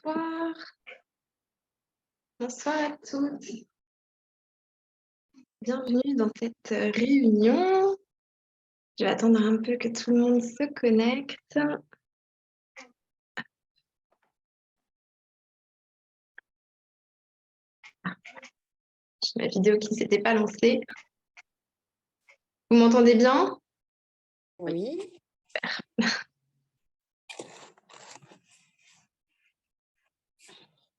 Bonsoir. Bonsoir à toutes. Bienvenue dans cette réunion. Je vais attendre un peu que tout le monde se connecte. J'ai ma vidéo qui ne s'était pas lancée. Vous m'entendez bien? Oui. Super.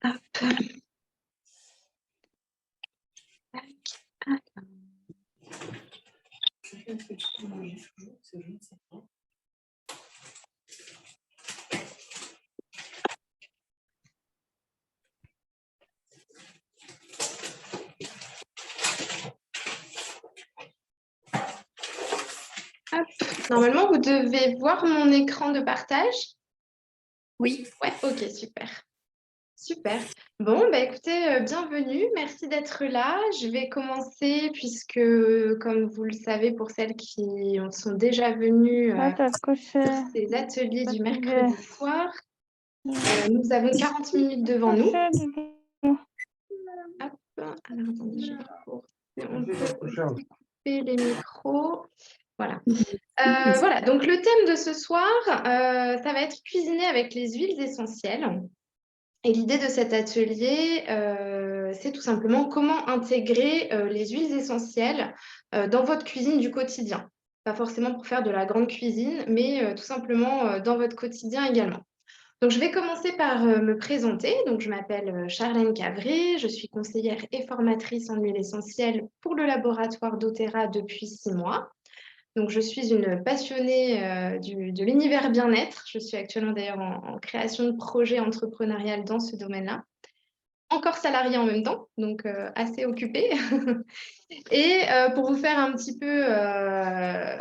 Hop. Hop. Normalement, vous devez voir mon écran de partage. Oui. Ouais, ok, super. Super. Bon, bah écoutez, bienvenue. Merci d'être là. Je vais commencer puisque, comme vous le savez, pour celles qui sont déjà venues sur ces ateliers du mercredi soir, nous avons 40 minutes devant nous. Hop. Alors, attendez, je vais pour... On peut aussi couper les micros. Voilà. Voilà, donc le thème de ce soir, ça va être cuisiner avec les huiles essentielles. Et l'idée de cet atelier, c'est tout simplement comment intégrer les huiles essentielles dans votre cuisine du quotidien. Pas forcément pour faire de la grande cuisine, mais tout simplement dans votre quotidien également. Donc, je vais commencer par me présenter. Donc, je m'appelle Charlène Cavré, je suis conseillère et formatrice en huile essentielle pour le laboratoire doTERRA depuis 6 mois. Donc, je suis une passionnée de l'univers bien-être. Je suis actuellement d'ailleurs en création de projets entrepreneurial dans ce domaine-là. Encore salariée en même temps, donc assez occupée. Et pour vous faire un petit peu un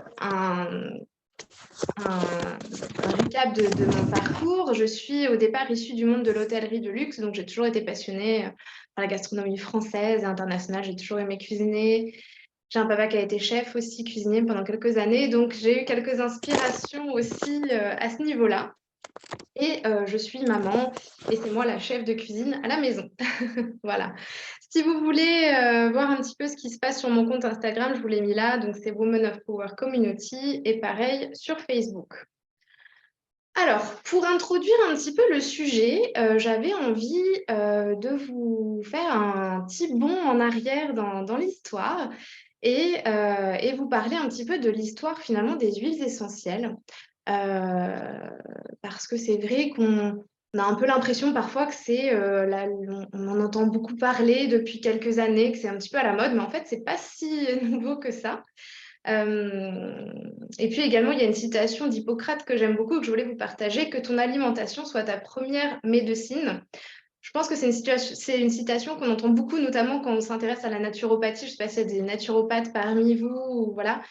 récap de mon parcours, je suis au départ issue du monde de l'hôtellerie de luxe, donc j'ai toujours été passionnée par la gastronomie française et internationale. J'ai toujours aimé cuisiner. J'ai un papa qui a été chef aussi, cuisinier pendant quelques années, donc j'ai eu quelques inspirations aussi à ce niveau-là. Et je suis maman et c'est moi la chef de cuisine à la maison. Voilà. Si vous voulez voir un petit peu ce qui se passe sur mon compte Instagram, je vous l'ai mis là, donc c'est Women of Power Community et pareil sur Facebook. Alors, pour introduire un petit peu le sujet, j'avais envie de vous faire un petit bond en arrière dans l'histoire et vous parler un petit peu de l'histoire finalement des huiles essentielles. Parce que c'est vrai qu'on a un peu l'impression parfois que on en entend beaucoup parler depuis quelques années, que c'est un petit peu à la mode, mais en fait, c'est pas si nouveau que ça. Et puis également, il y a une citation d'Hippocrate que j'aime beaucoup, que je voulais vous partager, que ton alimentation soit ta première médecine. Je pense que c'est une citation qu'on entend beaucoup, notamment quand on s'intéresse à la naturopathie. Je ne sais pas s'il y a des naturopathes parmi vous, ou voilà.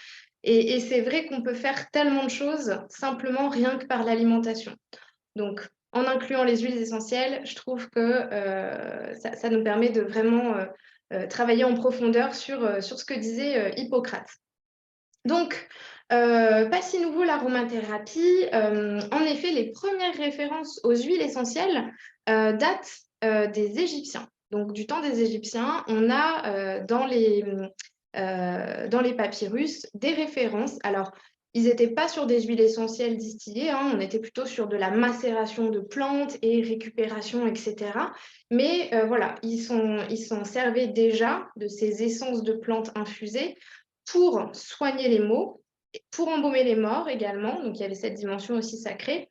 Et c'est vrai qu'on peut faire tellement de choses simplement rien que par l'alimentation. Donc, en incluant les huiles essentielles, je trouve que ça nous permet de vraiment travailler en profondeur sur ce que disait Hippocrate. Donc, pas si nouveau l'aromathérapie. En effet, les premières références aux huiles essentielles datent des Égyptiens. Donc, du temps des Égyptiens, on a dans les papyrus des références. Alors, ils n'étaient pas sur des huiles essentielles distillées, hein, on était plutôt sur de la macération de plantes et récupération, etc. Mais voilà, ils s'en servaient déjà de ces essences de plantes infusées pour soigner les maux, pour embaumer les morts également, donc il y avait cette dimension aussi sacrée,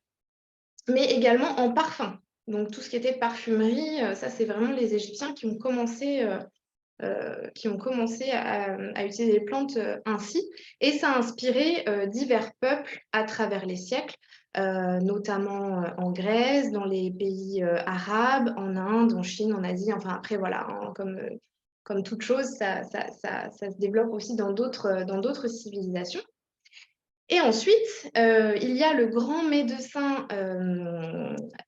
mais également en parfum. Donc tout ce qui était parfumerie, ça c'est vraiment les Égyptiens qui ont commencé à utiliser les plantes ainsi. Et ça a inspiré divers peuples à travers les siècles, notamment en Grèce, dans les pays arabes, en Inde, en Chine, en Asie. Enfin après, voilà, hein, comme toute chose, ça se développe aussi dans d'autres civilisations. Et ensuite, il y a le grand médecin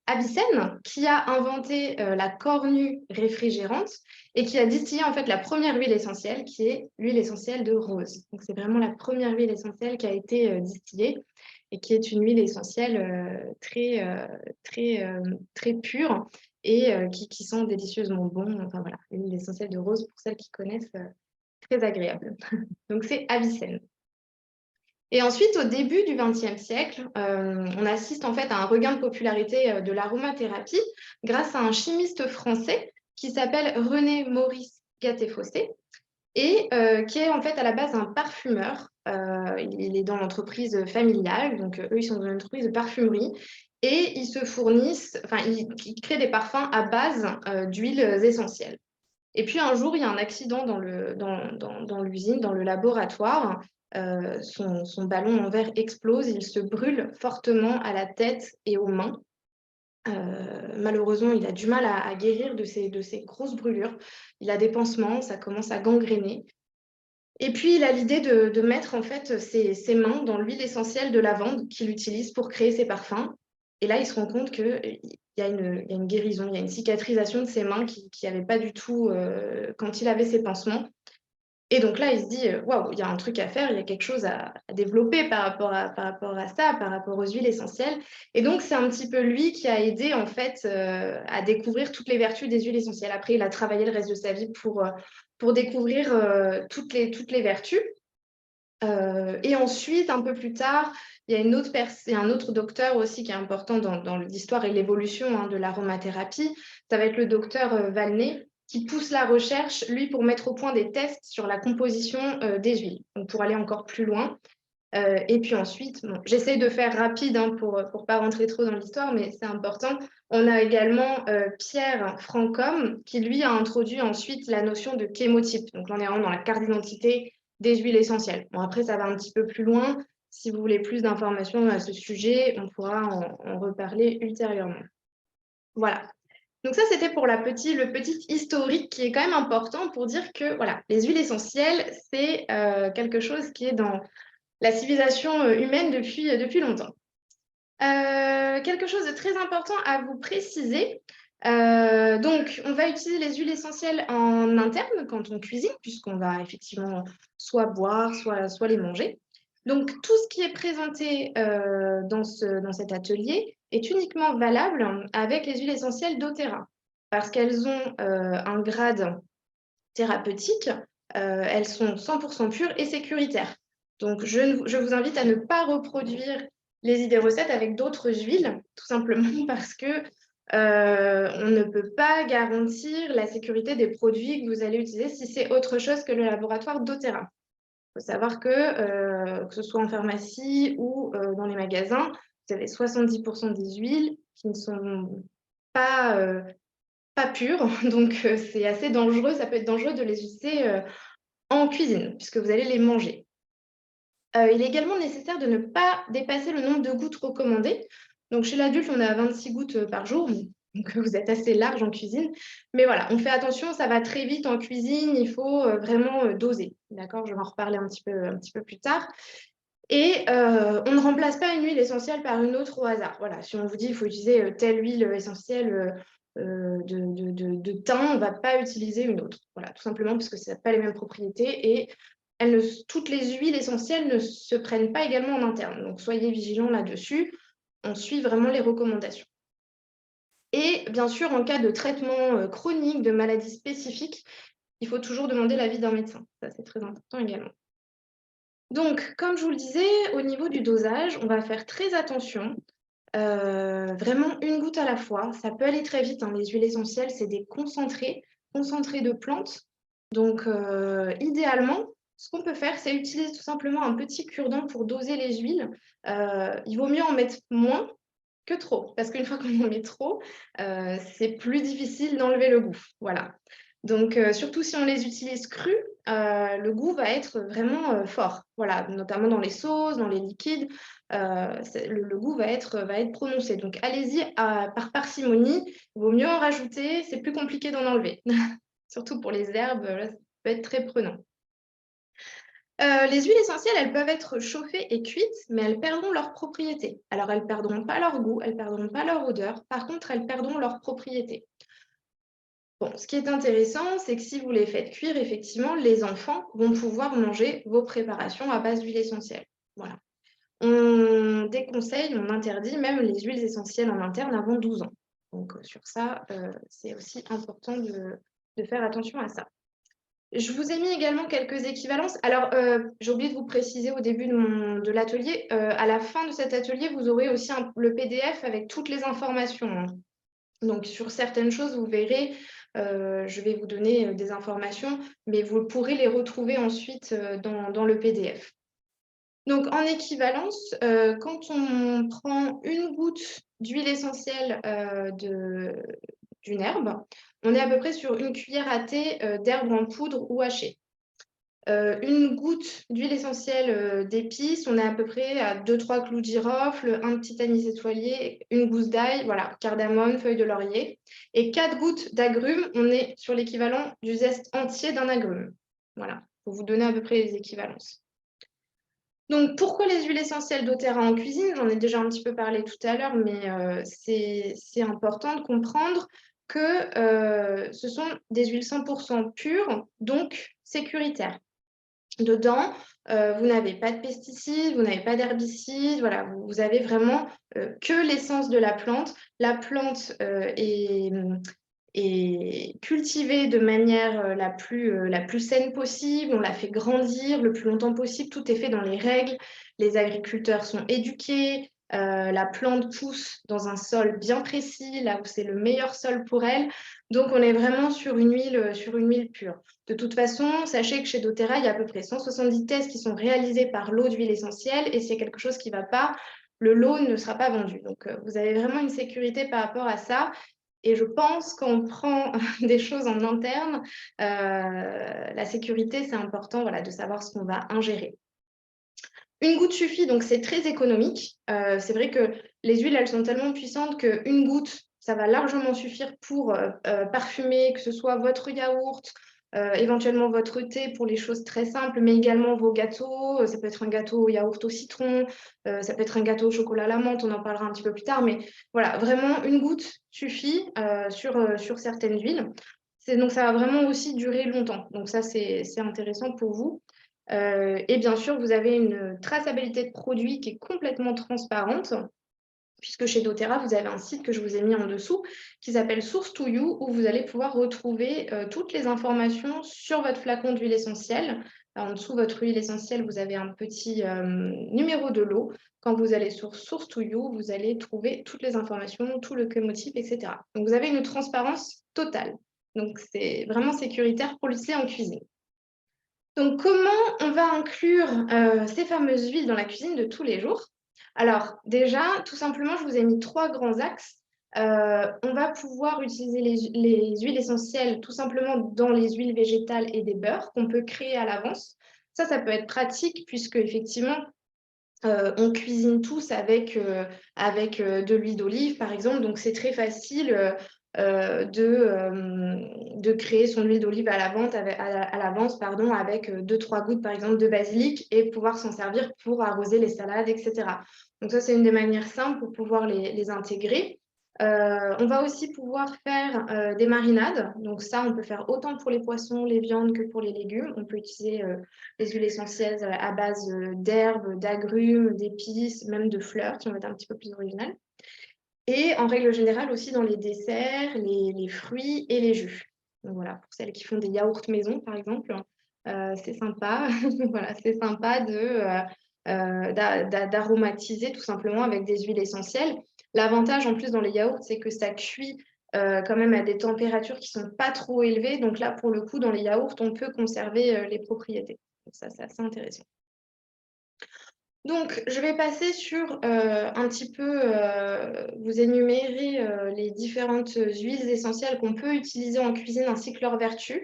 Avicenne qui a inventé la cornue réfrigérante et qui a distillé en fait la première huile essentielle qui est l'huile essentielle de rose. Donc c'est vraiment la première huile essentielle qui a été distillée. et qui est une huile essentielle très pure et qui sent délicieusement bon. Enfin voilà, l'huile essentielle de rose, pour celles qui connaissent, très agréable. Donc c'est Avicenne. Et ensuite, au début du XXe siècle, on assiste en fait à un regain de popularité de l'aromathérapie grâce à un chimiste français qui s'appelle René Maurice Gattefossé et qui est en fait à la base un parfumeur. Il est dans l'entreprise familiale, donc eux, ils sont dans une entreprise de parfumerie et ils se fournissent, enfin, ils créent des parfums à base d'huiles essentielles. Et puis un jour, il y a un accident dans l'usine, dans le laboratoire. Son ballon en verre explose, il se brûle fortement à la tête et aux mains. Malheureusement, il a du mal à guérir de ces grosses brûlures. Il a des pansements, ça commence à gangréner. Et puis, il a l'idée de mettre en fait ses mains dans l'huile essentielle de lavande qu'il utilise pour créer ses parfums. Et là, il se rend compte qu'il y a une guérison, il y a une cicatrisation de ses mains qui n'avait pas du tout quand il avait ses pansements. Et donc là, il se dit, waouh, il y a un truc à faire, il y a quelque chose à développer par rapport à ça, par rapport aux huiles essentielles. Et donc, c'est un petit peu lui qui a aidé en fait à découvrir toutes les vertus des huiles essentielles. Après, il a travaillé le reste de sa vie pour découvrir toutes les vertus. Et ensuite, un peu plus tard, il y a un autre docteur aussi qui est important dans l'histoire et l'évolution de l'aromathérapie. Ça va être le docteur Valnet, qui pousse la recherche, lui, pour mettre au point des tests sur la composition des huiles, donc pour aller encore plus loin. Et puis ensuite, bon, j'essaie de faire rapide pour ne pas rentrer trop dans l'histoire, mais c'est important. On a également Pierre Francom, qui lui a introduit ensuite la notion de chémotype. Donc là, on est vraiment dans la carte d'identité des huiles essentielles. Bon, après, ça va un petit peu plus loin. Si vous voulez plus d'informations à ce sujet, on pourra en reparler ultérieurement. Voilà. Donc ça, c'était pour le petit historique qui est quand même important pour dire que voilà, les huiles essentielles, c'est quelque chose qui est dans la civilisation humaine depuis longtemps. Quelque chose de très important à vous préciser. Donc, on va utiliser les huiles essentielles en interne quand on cuisine, puisqu'on va effectivement soit boire, soit les manger. Donc, tout ce qui est présenté dans cet atelier est uniquement valable avec les huiles essentielles doTERRA, parce qu'elles ont un grade thérapeutiques, elles sont 100% pures et sécuritaires. Donc, je vous invite à ne pas reproduire les idées recettes avec d'autres huiles, tout simplement parce que on ne peut pas garantir la sécurité des produits que vous allez utiliser si c'est autre chose que le laboratoire doTERRA. Il faut savoir que ce soit en pharmacie ou dans les magasins, vous avez 70% des huiles qui ne sont pas pures, donc c'est assez dangereux, ça peut être dangereux de les utiliser en cuisine, puisque vous allez les manger. Il est également nécessaire de ne pas dépasser le nombre de gouttes recommandées. Donc chez l'adulte, on est à 26 gouttes par jour, donc vous êtes assez large en cuisine. Mais voilà, on fait attention, ça va très vite en cuisine, il faut vraiment doser. D'accord, je vais en reparler un petit peu plus tard. Et on ne remplace pas une huile essentielle par une autre au hasard. Voilà, si on vous dit qu'il faut utiliser telle huile essentielle de thym, on ne va pas utiliser une autre. Voilà, tout simplement parce que ça n'a pas les mêmes propriétés et toutes les huiles essentielles ne se prennent pas également en interne. Donc, soyez vigilants là-dessus. On suit vraiment les recommandations. Et bien sûr, en cas de traitement chronique, de maladie spécifique, il faut toujours demander l'avis d'un médecin. Ça, c'est très important également. Donc, comme je vous le disais, au niveau du dosage, on va faire très attention. Vraiment une goutte à la fois. Ça peut aller très vite, hein. Les huiles essentielles, c'est des concentrés de plantes. Donc, idéalement, ce qu'on peut faire, c'est utiliser tout simplement un petit cure-dent pour doser les huiles. Il vaut mieux en mettre moins que trop, parce qu'une fois qu'on en met trop, c'est plus difficile d'enlever le goût. Voilà. Donc, surtout si on les utilise crus, le goût va être vraiment fort. Voilà, notamment dans les sauces, dans les liquides, le goût va être prononcé. Donc, allez-y par parcimonie. Il vaut mieux en rajouter, c'est plus compliqué d'en enlever. Surtout pour les herbes, là, ça peut être très prenant. Les huiles essentielles, elles peuvent être chauffées et cuites, mais elles perdront leurs propriétés. Alors, elles ne perdront pas leur goût, elles ne perdront pas leur odeur. Par contre, elles perdront leurs propriétés. Bon, ce qui est intéressant, c'est que si vous les faites cuire, effectivement, les enfants vont pouvoir manger vos préparations à base d'huile essentielle. Voilà. on déconseille, on interdit même les huiles essentielles en interne avant 12 ans. Donc, sur ça, c'est aussi important de faire attention à ça. Je vous ai mis également quelques équivalences. Alors, j'ai oublié de vous préciser au début de l'atelier. À la fin de cet atelier, vous aurez aussi le PDF avec toutes les informations, hein. Donc, sur certaines choses, vous verrez, je vais vous donner des informations, mais vous pourrez les retrouver ensuite dans le PDF. Donc, en équivalence, quand on prend une goutte d'huile essentielle d'une herbe, on est à peu près sur une cuillère à thé d'herbe en poudre ou hachée. Une goutte d'huile essentielle d'épices, on est à peu près à 2-3 clous de girofle, un petit anis étoilé, une gousse d'ail, voilà, cardamome, feuille de laurier. Et 4 gouttes d'agrumes, on est sur l'équivalent du zeste entier d'un agrume. Voilà, pour vous donner à peu près les équivalences. Donc, pourquoi les huiles essentielles doTERRA en cuisine? J'en ai déjà un petit peu parlé tout à l'heure, mais c'est important de comprendre que ce sont des huiles 100% pures, donc sécuritaires. Dedans, vous n'avez pas de pesticides, vous n'avez pas d'herbicides, voilà, vous avez vraiment que l'essence de la plante. La plante est cultivée de manière la plus saine possible, on la fait grandir le plus longtemps possible, tout est fait dans les règles, les agriculteurs sont éduqués, la plante pousse dans un sol bien précis, là où c'est le meilleur sol pour elle, donc on est vraiment sur une huile pure. De toute façon, sachez que chez doTERRA, il y a à peu près 170 tests qui sont réalisés par lot d'huile essentielle, et s'il y a quelque chose qui ne va pas, le lot ne sera pas vendu. Donc, vous avez vraiment une sécurité par rapport à ça. Et je pense qu'on prend des choses en interne, la sécurité, c'est important, voilà, de savoir ce qu'on va ingérer. Une goutte suffit, donc c'est très économique. C'est vrai que les huiles, elles sont tellement puissantes qu'une goutte, ça va largement suffire pour parfumer, que ce soit votre yaourt, éventuellement votre thé pour les choses très simples, mais également vos gâteaux. Ça peut être un gâteau au yaourt au citron, ça peut être un gâteau au chocolat à la menthe, on en parlera un petit peu plus tard, mais voilà, vraiment une goutte suffit sur certaines huiles. Donc ça va vraiment aussi durer longtemps, donc ça c'est intéressant pour vous. Et bien sûr, vous avez une traçabilité de produit qui est complètement transparente, puisque chez doTERRA, vous avez un site que je vous ai mis en dessous qui s'appelle Source to You, où vous allez pouvoir retrouver toutes les informations sur votre flacon d'huile essentielle. En dessous de votre huile essentielle, vous avez un petit numéro de lot. Quand vous allez sur Source to You, vous allez trouver toutes les informations, tout le chemotype, etc. Donc, vous avez une transparence totale. Donc, c'est vraiment sécuritaire pour l'utiliser en cuisine. Donc, comment on va inclure ces fameuses huiles dans la cuisine de tous les jours? Alors, déjà, tout simplement, je vous ai mis 3 grands axes. On va pouvoir utiliser les huiles essentielles tout simplement dans les huiles végétales et des beurres qu'on peut créer à l'avance. Ça peut être pratique puisque, effectivement, on cuisine tous avec de l'huile d'olive, par exemple. Donc, c'est très facile de créer son huile d'olive à l'avance, pardon, avec 2-3 gouttes, par exemple, de basilic et pouvoir s'en servir pour arroser les salades, etc. Donc, ça, c'est une des manières simples pour pouvoir les intégrer. On va aussi pouvoir faire des marinades. Donc, ça, on peut faire autant pour les poissons, les viandes que pour les légumes. On peut utiliser les huiles essentielles à base d'herbes, d'agrumes, d'épices, même de fleurs, qui vont être un petit peu plus originales. Et en règle générale aussi dans les desserts, les fruits et les jus. Donc voilà, pour celles qui font des yaourts maison, par exemple, c'est sympa. Voilà, c'est sympa d'aromatiser tout simplement avec des huiles essentielles. L'avantage en plus dans les yaourts, c'est que ça cuit quand même à des températures qui ne sont pas trop élevées. Donc là, pour le coup, dans les yaourts, on peut conserver les propriétés. Donc ça, c'est assez intéressant. Donc, je vais passer sur un petit peu, vous énumérer les différentes huiles essentielles qu'on peut utiliser en cuisine ainsi que leurs vertus.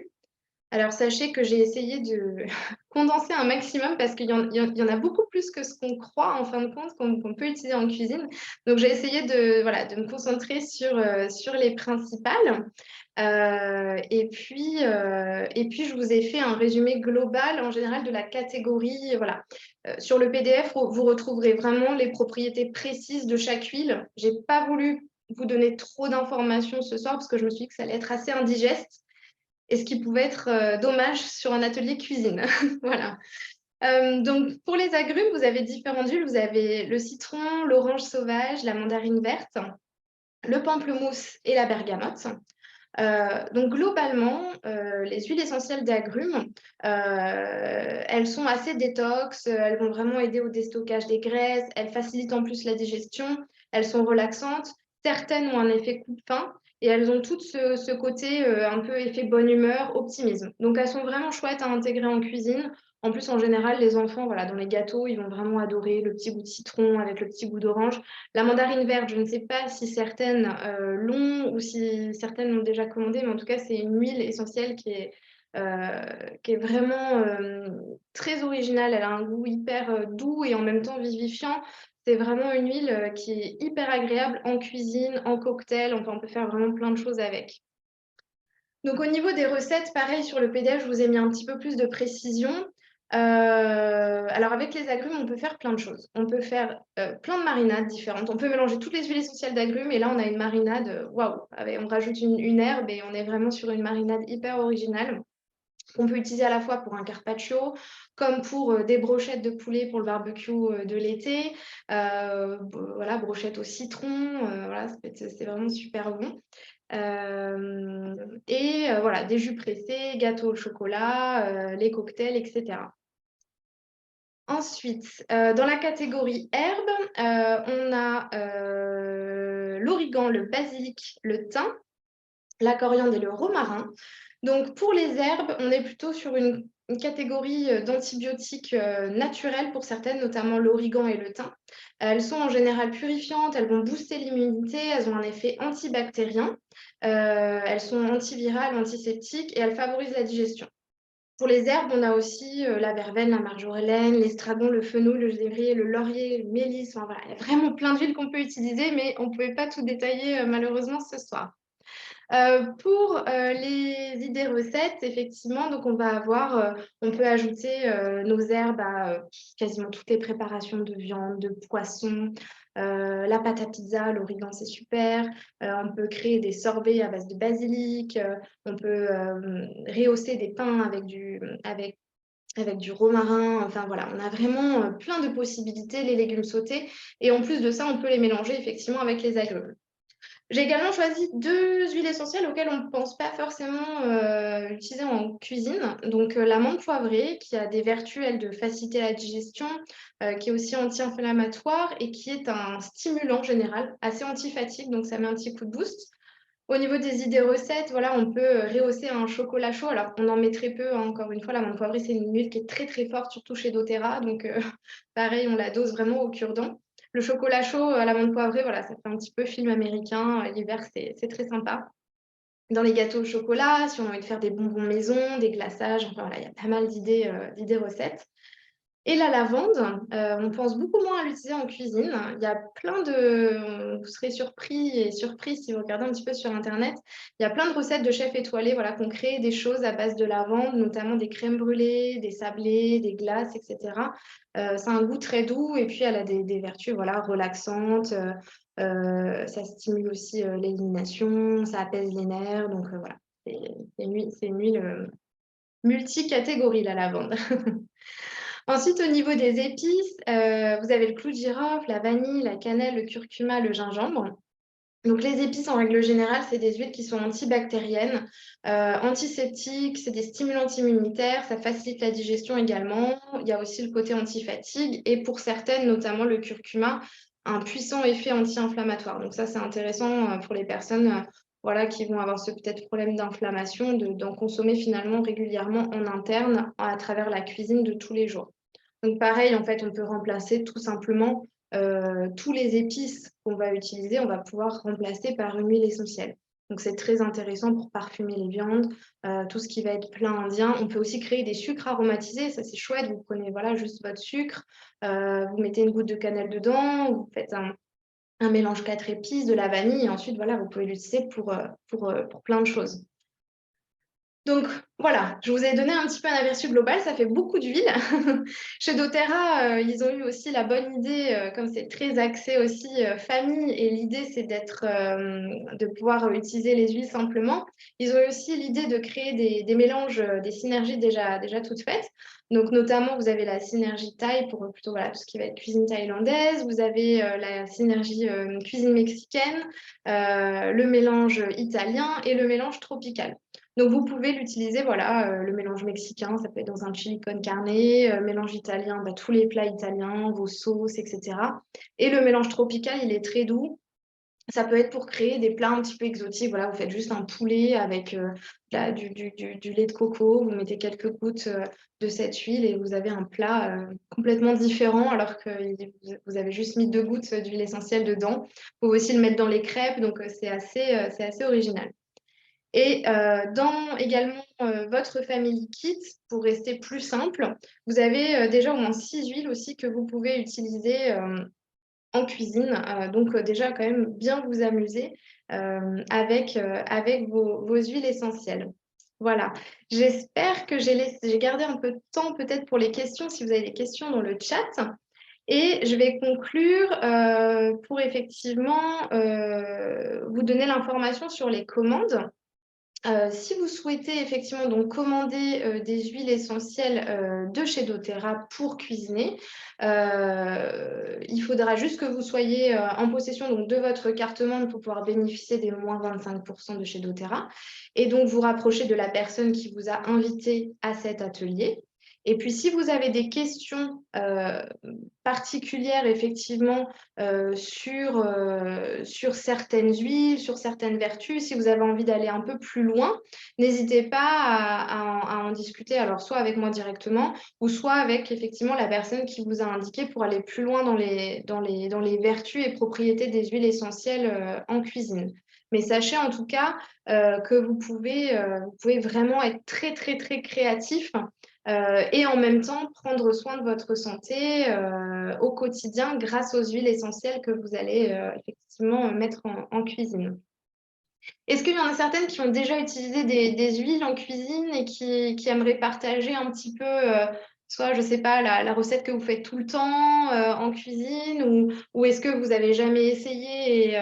Alors, sachez que j'ai essayé de condenser un maximum parce qu'il y en a beaucoup plus que ce qu'on croit en fin de compte qu'on peut utiliser en cuisine. Donc, j'ai essayé de me concentrer sur les principales. Et puis, je vous ai fait un résumé global en général de la catégorie. Voilà. Sur le PDF, vous retrouverez vraiment les propriétés précises de chaque huile. Je n'ai pas voulu vous donner trop d'informations ce soir parce que je me suis dit que ça allait être assez indigeste et ce qui pouvait être dommage sur un atelier cuisine. Voilà. Donc, pour les agrumes, vous avez différentes huiles. Vous avez le citron, l'orange sauvage, la mandarine verte, le pamplemousse et la bergamote. Donc, globalement, les huiles essentielles d'agrumes, elles sont assez détox, elles vont vraiment aider au déstockage des graisses, elles facilitent en plus la digestion, elles sont relaxantes, certaines ont un effet coupe-faim et elles ont toutes ce côté un peu effet bonne humeur, optimisme. Donc, elles sont vraiment chouettes à intégrer en cuisine. En plus, en général, les enfants, voilà, dans les gâteaux, ils vont vraiment adorer le petit goût de citron avec le petit goût d'orange. La mandarine verte, je ne sais pas si certaines l'ont ou si certaines l'ont déjà commandé, mais en tout cas, c'est une huile essentielle qui est vraiment très originale. Elle a un goût hyper doux et en même temps vivifiant. C'est vraiment une huile qui est hyper agréable en cuisine, en cocktail. Enfin, on peut faire vraiment plein de choses avec. Donc, au niveau des recettes, pareil, sur le PDF, je vous ai mis un petit peu plus de précision. Alors, avec les agrumes, on peut faire plein de choses. On peut faire plein de marinades différentes. On peut mélanger toutes les huiles essentielles d'agrumes. Et là, on a une marinade, waouh, on rajoute une herbe et on est vraiment sur une marinade hyper originale qu'on peut utiliser à la fois pour un carpaccio, comme pour des brochettes de poulet pour le barbecue de l'été. Voilà, brochettes au citron. Voilà, c'est vraiment super bon. Voilà, des jus pressés, gâteaux au chocolat, les cocktails, etc. Ensuite, dans la catégorie herbes, on a l'origan, le basilic, le thym, la coriandre et le romarin. Donc, pour les herbes, on est plutôt sur une catégorie d'antibiotiques naturels pour certaines, notamment l'origan et le thym. Elles sont en général purifiantes, elles vont booster l'immunité, elles ont un effet antibactérien, elles sont antivirales, antiseptiques et elles favorisent la digestion. Pour les herbes, on a aussi la verveine, la marjolaine, l'estragon, le fenouil, le gévrier, le laurier, le mélisse. Enfin, voilà, il y a vraiment plein d'huiles qu'on peut utiliser, mais on ne pouvait pas tout détailler malheureusement ce soir. Pour les idées recettes, effectivement, donc on peut ajouter nos herbes à quasiment toutes les préparations de viande, de poisson, la pâte à pizza, l'origan, c'est super. On peut créer des sorbets à base de basilic. On peut rehausser des pains avec du romarin. Enfin voilà, on a vraiment plein de possibilités, les légumes sautés. Et en plus de ça, on peut les mélanger effectivement avec les agrumes. J'ai également choisi 2 huiles essentielles auxquelles on ne pense pas forcément utiliser en cuisine. Donc, la menthe poivrée, qui a des vertus, elle, de faciliter la digestion, qui est aussi anti-inflammatoire et qui est un stimulant général, assez antifatigue, donc ça met un petit coup de boost. Au niveau des idées recettes, voilà, on peut rehausser un chocolat chaud. Alors, on en met très peu, hein, encore une fois, la menthe poivrée, c'est une huile qui est très, très forte, surtout chez doTERRA. Donc, pareil, on la dose vraiment au cure-dent. Le chocolat chaud à la menthe poivrée, voilà, ça fait un petit peu film américain. L'hiver, c'est très sympa. Dans les gâteaux au chocolat, si on a envie de faire des bonbons maison, des glaçages, enfin voilà, il y a pas mal d'idées recettes. Et la lavande, on pense beaucoup moins à l'utiliser en cuisine. Il y a plein de... Vous serez surpris et surprise si vous regardez un petit peu sur Internet. Il y a plein de recettes de chefs étoilés voilà, qui ont créé des choses à base de lavande, notamment des crèmes brûlées, des sablés, des glaces, etc. C'est un goût très doux et puis elle a des vertus voilà, relaxantes. Ça stimule aussi l'élimination, ça apaise les nerfs. Donc voilà, c'est une huile multicatégorie, la lavande. Ensuite, au niveau des épices, vous avez le clou de girofle, la vanille, la cannelle, le curcuma, le gingembre. Donc, les épices, en règle générale, c'est des huiles qui sont antibactériennes, antiseptiques, c'est des stimulants immunitaires, ça facilite la digestion également. Il y a aussi le côté antifatigue et pour certaines, notamment le curcuma, un puissant effet anti-inflammatoire. Donc, ça, c'est intéressant pour les personnes voilà, qui vont avoir ce peut-être problème d'inflammation, d'en consommer finalement régulièrement en interne à travers la cuisine de tous les jours. Donc pareil, en fait, on peut remplacer tout simplement tous les épices qu'on va utiliser, on va pouvoir remplacer par une huile essentielle. Donc c'est très intéressant pour parfumer les viandes, tout ce qui va être plat indien. On peut aussi créer des sucres aromatisés, ça c'est chouette. Vous prenez voilà, juste votre sucre, vous mettez une goutte de cannelle dedans, vous faites un mélange 4 épices, de la vanille, et ensuite voilà, vous pouvez l'utiliser pour plein de choses. Donc, voilà, je vous ai donné un petit peu un aperçu global, ça fait beaucoup d'huile. Chez doTERRA, ils ont eu aussi la bonne idée, comme c'est très axé aussi famille, et l'idée c'est de pouvoir utiliser les huiles simplement. Ils ont eu aussi l'idée de créer des mélanges, des synergies déjà toutes faites. Donc notamment, vous avez la synergie thaï pour plutôt voilà, tout ce qui va être cuisine thaïlandaise, vous avez la synergie cuisine mexicaine, le mélange italien et le mélange tropical. Donc, vous pouvez l'utiliser, voilà, le mélange mexicain, ça peut être dans un chili con carne, mélange italien, bah, tous les plats italiens, vos sauces, etc. Et le mélange tropical, il est très doux. Ça peut être pour créer des plats un petit peu exotiques. Voilà, vous faites juste un poulet avec du lait de coco, vous mettez quelques gouttes de cette huile et vous avez un plat complètement différent alors que vous avez juste mis 2 gouttes d'huile essentielle dedans. Vous pouvez aussi le mettre dans les crêpes, donc c'est assez original. Et dans également votre family kit, pour rester plus simple, vous avez déjà au moins 6 huiles aussi que vous pouvez utiliser en cuisine. Donc déjà quand même bien vous amuser avec vos huiles essentielles. Voilà, j'espère que j'ai gardé un peu de temps peut-être pour les questions, si vous avez des questions dans le chat. Et je vais conclure pour effectivement vous donner l'information sur les commandes. Si vous souhaitez effectivement donc commander des huiles essentielles de chez doTERRA pour cuisiner, il faudra juste que vous soyez en possession donc, de votre carte membre pour pouvoir bénéficier des moins 25% de chez doTERRA et donc vous rapprocher de la personne qui vous a invité à cet atelier. Et puis, si vous avez des questions particulières, effectivement, sur certaines huiles, sur certaines vertus, si vous avez envie d'aller un peu plus loin, n'hésitez pas à en discuter, alors soit avec moi directement, ou soit avec, effectivement, la personne qui vous a indiqué pour aller plus loin dans les vertus et propriétés des huiles essentielles en cuisine. Mais sachez en tout cas que vous pouvez vraiment être très, très, très créatif et en même temps prendre soin de votre santé au quotidien grâce aux huiles essentielles que vous allez effectivement mettre en cuisine. Est-ce qu'il y en a certaines qui ont déjà utilisé des huiles en cuisine et qui aimeraient partager un petit peu, soit, je ne sais pas, la recette que vous faites tout le temps en cuisine ou est-ce que vous n'avez jamais essayé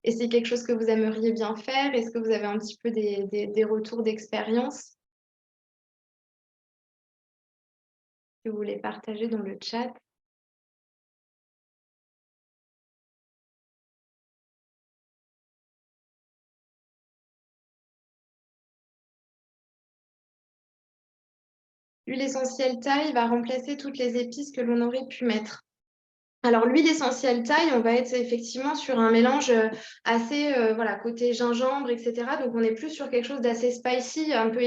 et c'est quelque chose que vous aimeriez bien faire? Est-ce que vous avez un petit peu des retours d'expérience que vous voulez partager dans le chat? L'huile essentielle thaï va remplacer toutes les épices que l'on aurait pu mettre. Alors, l'huile essentielle thaï, on va être effectivement sur un mélange assez, voilà, côté gingembre, etc. Donc, on est plus sur quelque chose d'assez spicy, un peu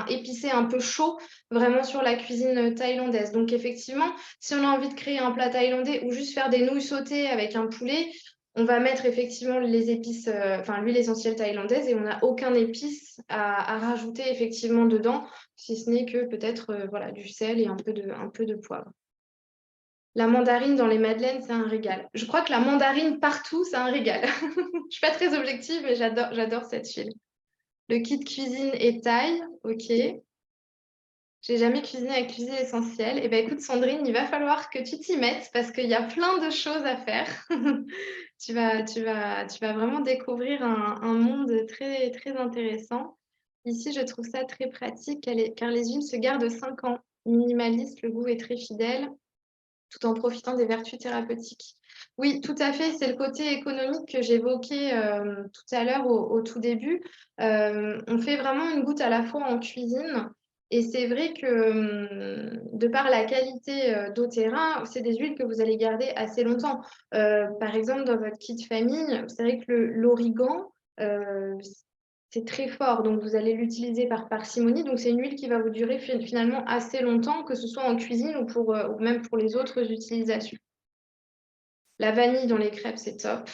épicé, un peu chaud, vraiment sur la cuisine thaïlandaise. Donc, effectivement, si on a envie de créer un plat thaïlandais ou juste faire des nouilles sautées avec un poulet, on va mettre effectivement les épices, l'huile essentielle thaïlandaise et on n'a aucun épice à rajouter effectivement dedans, si ce n'est que peut-être voilà, du sel et un peu de poivre. La mandarine dans les madeleines, c'est un régal. Je crois que la mandarine partout, c'est un régal. Je ne suis pas très objective, mais j'adore cette huile. Le kit cuisine et taille, ok. J'ai jamais cuisiné avec cuisine essentielle. Eh bien, écoute, Sandrine, il va falloir que tu t'y mettes parce qu'il y a plein de choses à faire. Tu vas vraiment découvrir un monde très, très intéressant. Ici, je trouve ça très pratique car les huiles se gardent 5 ans. Minimaliste, le goût est très fidèle tout en profitant des vertus thérapeutiques. Oui, tout à fait. C'est le côté économique que j'évoquais tout à l'heure au tout début. On fait vraiment une goutte à la fois en cuisine. Et c'est vrai que de par la qualité doTERRA, c'est des huiles que vous allez garder assez longtemps. Par exemple, dans votre kit famille, c'est vrai que l'origan, c'est très fort, donc vous allez l'utiliser par parcimonie. Donc c'est une huile qui va vous durer finalement assez longtemps, que ce soit en cuisine ou même pour les autres utilisations. La vanille dans les crêpes, c'est top.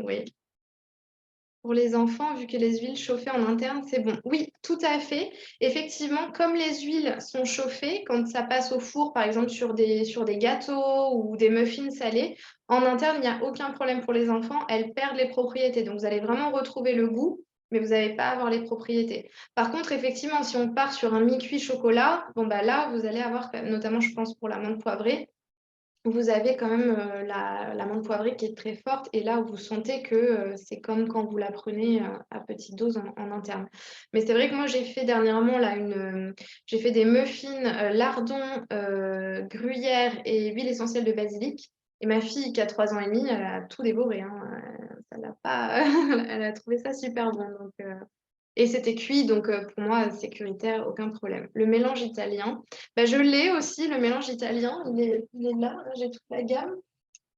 Oui. Pour les enfants, vu que les huiles chauffées en interne, c'est bon. Oui, tout à fait. Effectivement, comme les huiles sont chauffées, quand ça passe au four, par exemple sur des gâteaux ou des muffins salés, en interne, il n'y a aucun problème pour les enfants. Elles perdent les propriétés. Donc, vous allez vraiment retrouver le goût. mais vous n'allez pas avoir les propriétés. Par contre, effectivement, si on part sur un mi-cuit chocolat, bon, bah là, vous allez avoir, notamment, je pense, pour l'amande poivrée, vous avez quand même l'amande poivrée qui est très forte et là où vous sentez que c'est comme quand vous la prenez à petite dose en interne. Mais c'est vrai que moi j'ai fait dernièrement là j'ai fait des muffins lardon, gruyère et huile essentielle de basilic. Et ma fille qui a 3 ans et demi, elle a tout dévoré, hein. Ça l'a pas... elle a trouvé ça super bon. Donc, et c'était cuit, donc pour moi, sécuritaire, aucun problème. Le mélange italien, bah, je l'ai aussi, le mélange italien, il est là, j'ai toute la gamme.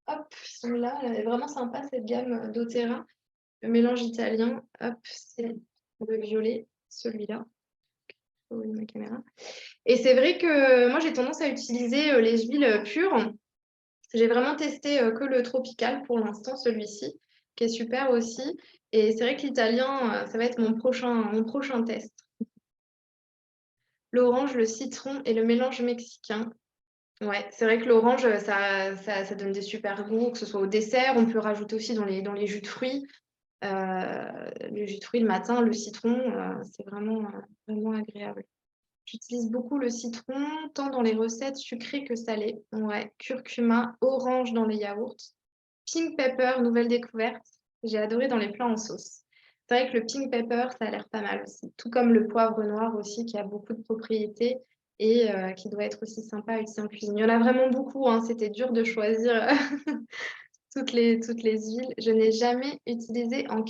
Hop, ils sont là, elle est vraiment sympa cette gamme d'Otera. Le mélange italien, hop, c'est le violet, celui-là. Oh, ma caméra. Et c'est vrai que moi, j'ai tendance à utiliser les huiles pures. J'ai vraiment testé que le tropical pour l'instant, celui-ci, qui est super aussi. Et c'est vrai que l'italien, ça va être mon prochain test. L'orange, le citron et le mélange mexicain. Ouais, c'est vrai que l'orange, ça donne des super goûts, que ce soit au dessert. On peut rajouter aussi dans les jus de fruits. Le jus de fruits le matin, le citron, c'est vraiment agréable. J'utilise beaucoup le citron, tant dans les recettes sucrées que salées. Ouais, curcuma, orange dans les yaourts. Pink pepper, nouvelle découverte. J'ai adoré dans les plats en sauce. C'est vrai que le pink pepper, ça a l'air pas mal aussi. Tout comme le poivre noir aussi, qui a beaucoup de propriétés et qui doit être aussi sympa à utiliser en cuisine. Il y en a vraiment beaucoup, hein. C'était dur de choisir toutes les huiles. Je n'ai jamais utilisé en cuisine.